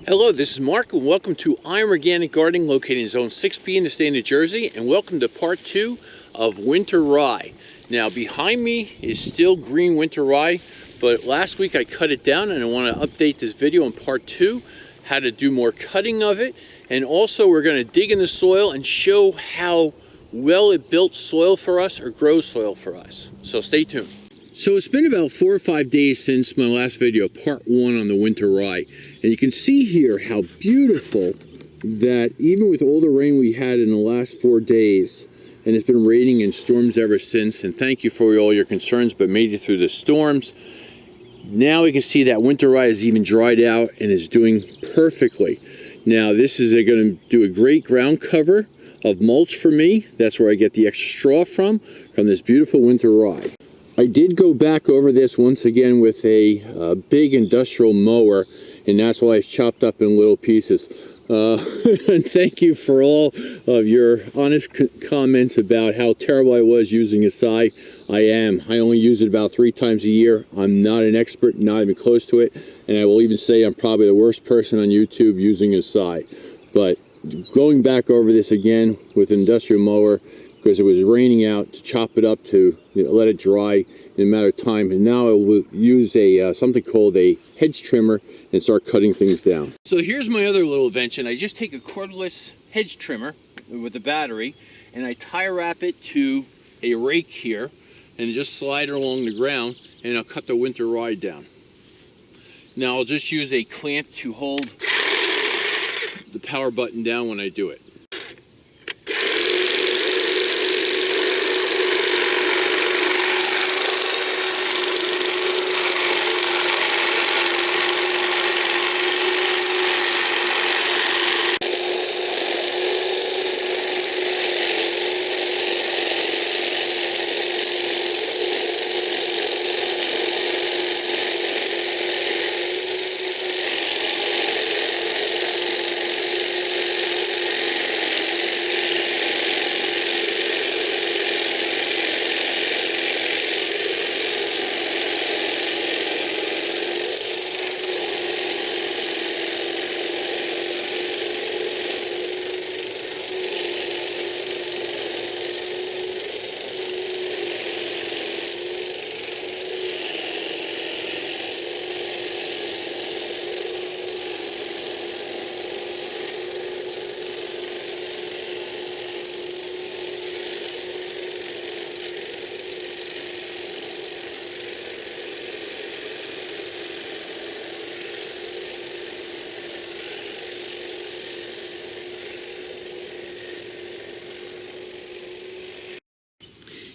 Hello, this is Mark and welcome to I'm Organic Gardening located in Zone 6B in the state of New Jersey, and welcome to part 2 of Winter Rye. Now behind me is still green Winter Rye, but last week I cut it down and I want to update this video in part 2, how to do more cutting of it, and also we're going to dig in the soil and show how well it built soil for us or grows soil for us. So stay tuned. So it's been about 4 or 5 days since my last video, part 1 on the Winter Rye. And you can see here how beautiful that even with all the rain we had in the last 4 days, and it's been raining and storms ever since, and thank you for all your concerns, but made it through the storms. Now we can see that Winter Rye is even dried out and is doing perfectly. Now this is going to do a great ground cover of mulch for me. That's where I get the extra straw from this beautiful Winter Rye. I did go back over this once again with a big industrial mower, and that's why it's chopped up in little pieces. And thank you for all of your honest comments about how terrible I was using a scythe. I am. I only use it about 3 times a year. I'm not an expert, not even close to it, and I will even say I'm probably the worst person on YouTube using a scythe. But going back over this again with an industrial mower, because it was raining out, to chop it up, to let it dry in a matter of time. And now I will use a something called a hedge trimmer and start cutting things down. So here's my other little invention. I just take a cordless hedge trimmer with a battery and I tie wrap it to a rake here and just slide it along the ground, and I'll cut the Winter Rye down. Now I'll just use a clamp to hold the power button down when I do it.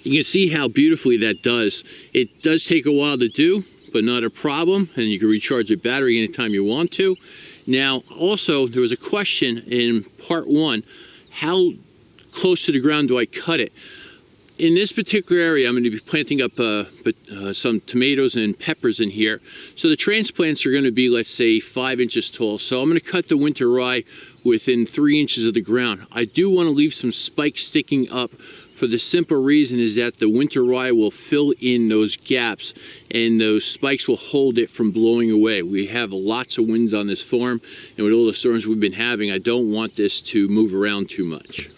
You can see how beautifully that does. It does take a while to do, but not a problem, and you can recharge your battery anytime you want to. Now, also, there was a question in part 1, how close to the ground do I cut it? In this particular area, I'm going to be planting up some tomatoes and peppers in here. So the transplants are going to be, let's say, 5 inches tall. So I'm going to cut the Winter Rye within 3 inches of the ground. I do want to leave some spikes sticking up, for the simple reason is that the Winter Rye will fill in those gaps and those spikes will hold it from blowing away. We have lots of winds on this farm, and with all the storms we've been having, I don't want this to move around too much.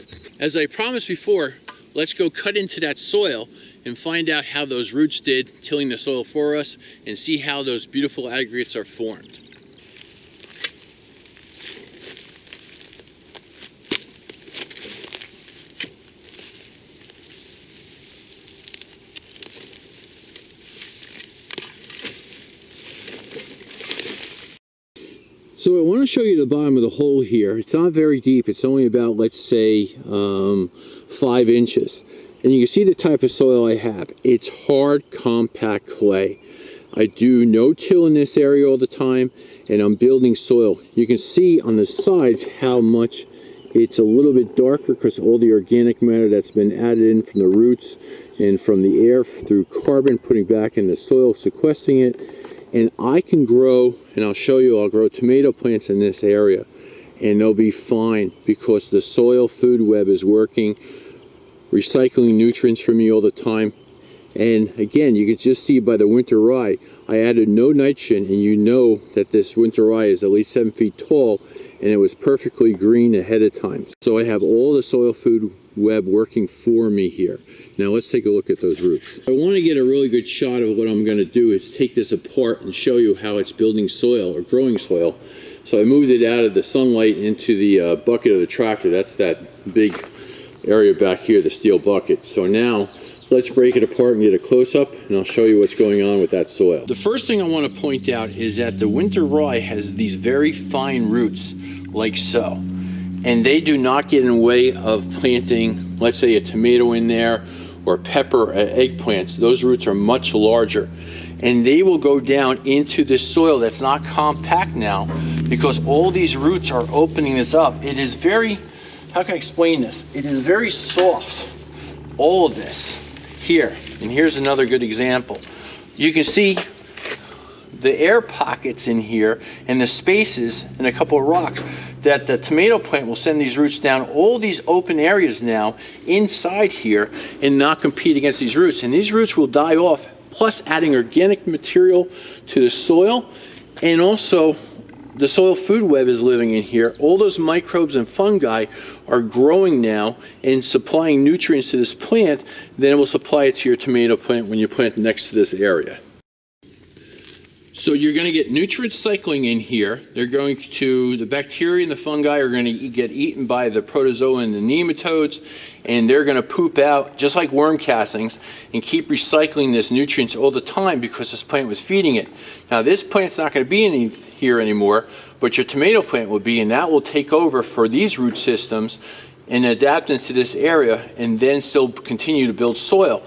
As I promised before, let's go cut into that soil and find out how those roots did tilling the soil for us and see how those beautiful aggregates are formed. So I want to show you the bottom of the hole here. It's not very deep. It's only about, let's say, 5 inches. And you can see the type of soil I have. It's hard, compact clay. I do no-till in this area all the time, and I'm building soil. You can see on the sides how much it's a little bit darker because all the organic matter that's been added in from the roots and from the air through carbon, putting back in the soil, sequestering it. And I can grow, and I'll show you, I'll grow tomato plants in this area, and they'll be fine because the soil food web is working, recycling nutrients for me all the time. And again, you can just see by the Winter Rye, I added no nitrogen, and you know that this Winter Rye is at least 7 feet tall, and it was perfectly green ahead of time. So I have all the soil food web working for me here. Now let's take a look at those roots. I want to get a really good shot of what I'm going to do is take this apart and show you how it's building soil or growing soil. So I moved it out of the sunlight into the bucket of the tractor. That's that big area back here, the steel bucket. So now let's break it apart and get a close-up, and I'll show you what's going on with that soil. The first thing I want to point out is that the Winter Rye has these very fine roots, like so. And they do not get in the way of planting, let's say, a tomato in there, or pepper, or eggplants. Those roots are much larger. And they will go down into this soil that's not compact now, because all these roots are opening this up. It is very, how can I explain this? It is very soft, all of this here. And here's another good example. You can see the air pockets in here and the spaces and a couple of rocks that the tomato plant will send these roots down. All these open areas now inside here and not compete against these roots. And these roots will die off, plus adding organic material to the soil, and also the soil food web is living in here. All those microbes and fungi are growing now and supplying nutrients to this plant. Then it will supply it to your tomato plant when you plant next to this area. So you're going to get nutrient cycling in here. They're going to, the bacteria and the fungi are going to get eaten by the protozoa and the nematodes, and they're going to poop out just like worm castings and keep recycling this nutrients all the time because this plant was feeding it. Now this plant's not going to be in here anymore, but your tomato plant will be, and that will take over for these root systems and adapt into this area and then still continue to build soil.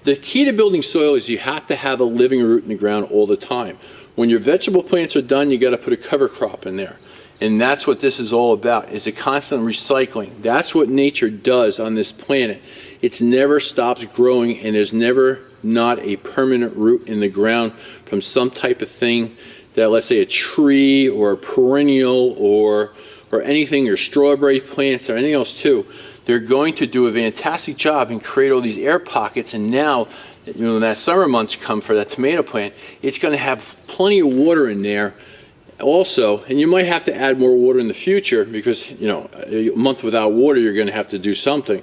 The key to building soil is you have to have a living root in the ground all the time. When your vegetable plants are done, you got to put a cover crop in there. And that's what this is all about, is a constant recycling. That's what nature does on this planet. It's never stops growing, and there's never not a permanent root in the ground from some type of thing that, let's say, a tree or a perennial or anything, or strawberry plants or anything else too. They're going to do a fantastic job and create all these air pockets, and now, you know, when that summer months come for that tomato plant, it's going to have plenty of water in there also. And you might have to add more water in the future because, you know, a month without water, you're going to have to do something.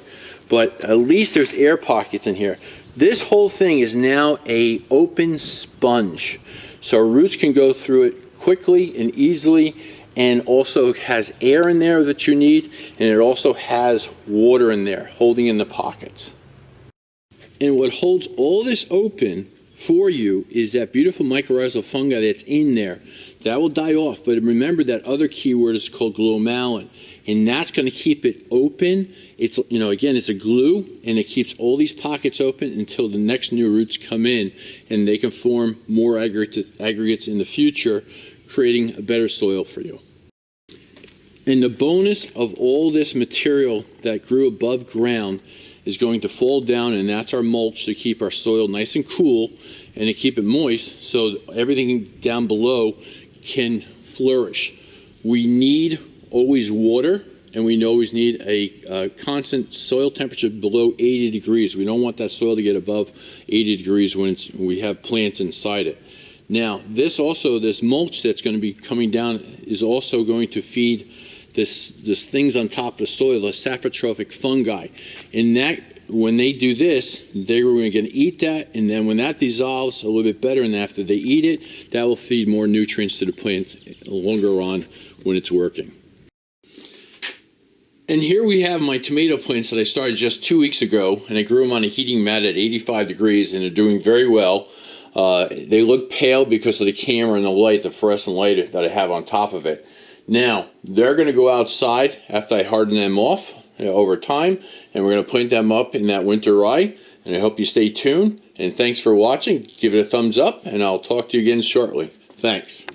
But at least there's air pockets in here. This whole thing is now a open sponge. So roots can go through it quickly and easily, and also has air in there that you need, and it also has water in there holding in the pockets. And what holds all this open for you is that beautiful mycorrhizal fungi that's in there. That will die off, but remember that other keyword is called glomalin, and that's going to keep it open. It's, you know, again, it's a glue, and it keeps all these pockets open until the next new roots come in, and they can form more aggregates in the future, creating a better soil for you. And the bonus of all this material that grew above ground is going to fall down, and that's our mulch to keep our soil nice and cool and to keep it moist so everything down below can flourish. We need always water, and we always need a constant soil temperature below 80 degrees. We don't want that soil to get above 80 degrees when we have plants inside it. Now, this mulch that's going to be coming down is also going to feed this things on top of the soil, the saprotrophic fungi. And that, when they do this, they're going to eat that, and then when that dissolves a little bit better, and after they eat it, that will feed more nutrients to the plant longer on when it's working. And here we have my tomato plants that I started just 2 weeks ago, and I grew them on a heating mat at 85 degrees, and they're doing very well. They look pale because of the camera and the light, the fluorescent light that I have on top of it. Now, they're going to go outside after I harden them off over time, and we're going to plant them up in that Winter Rye. And I hope you stay tuned, and thanks for watching. Give it a thumbs up, and I'll talk to you again shortly. Thanks.